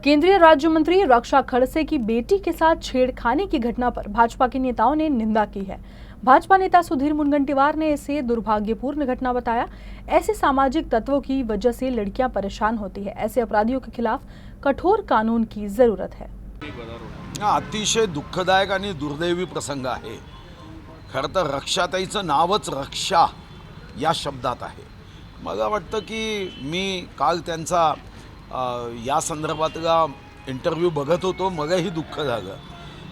केंद्रीय राज्य मंत्री रक्षा खड़से की बेटी के साथ छेड़खानी की घटना पर भाजपा के नेताओं ने निंदा की है। भाजपा नेता सुधीर मुनगंटीवार ने इसे दुर्भाग्यपूर्ण घटना बताया। ऐसे सामाजिक तत्वों की वजह से लड़कियां परेशान होती है। ऐसे अपराधियों के खिलाफ कठोर कानून की जरूरत है। अतिशय दुःखदायक आणि दुर्दैवी प्रसंग आहे। खरं तर रक्षाताईचं नावच रक्षा या शब्दात आहे। मला वाटतं की मी काल त्यांचा या संदर्भातला इंटरव्ह्यू बघत होतो। मलाही दुःख झालं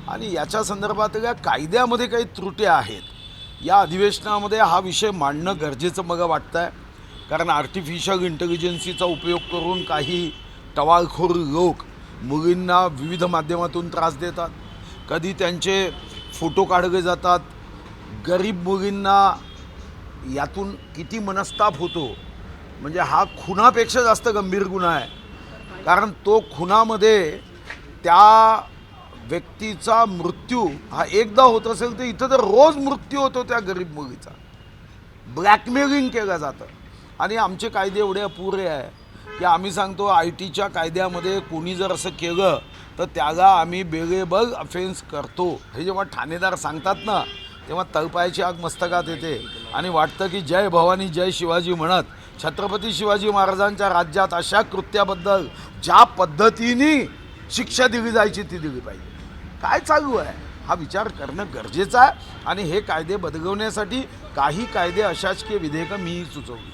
आणि याच्या संदर्भातल्या कायद्यामध्ये काही त्रुटी आहेत। या अधिवेशनामध्ये हा विषय मांडणं गरजेचं मला वाटतंय, कारण आर्टिफिशियल इंटेलिजन्सीचा उपयोग करून काही टवाळखोर लोक मुलींना विविध माध्यमातून त्रास देतात। कधी त्यांचे फोटो काढले जातात। गरीब मुलींना यातून किती मनस्ताप होतो, म्हणजे हा खुनापेक्षा जास्त गंभीर गुन्हा आहे। कारण तो खुनामध्ये त्या व्यक्तीचा मृत्यू हा एकदा होत असेल तर इथं तर रोज मृत्यू होतो त्या गरीब मुलीचा। ब्लॅकमेलिंग केलं जातं आणि आमचे कायदे एवढे अपुरे आहे की आम्ही सांगतो ITच्या कायद्यामध्ये कोणी जर असं केलं तर त्याला आम्ही बेलेबल ऑफेन्स करतो। हे जेव्हा ठाणेदार सांगतात ना, तेव्हा तळपायाची आग मस्तकात येते आणि वाटतं की जय भवानी जय शिवाजी म्हणत छत्रपती शिवाजी महाराजांच्या राज्यात अशा कृत्याबद्दल ज्या पद्धतीने शिक्षा दिली जायची ती दिली पाहिजे। काय चालू आहे हा विचार करणं गरजेचं आहे आणि हे कायदे बदलवण्यासाठी काही कायदे अशासकीय विधेयकं मी सुचवली।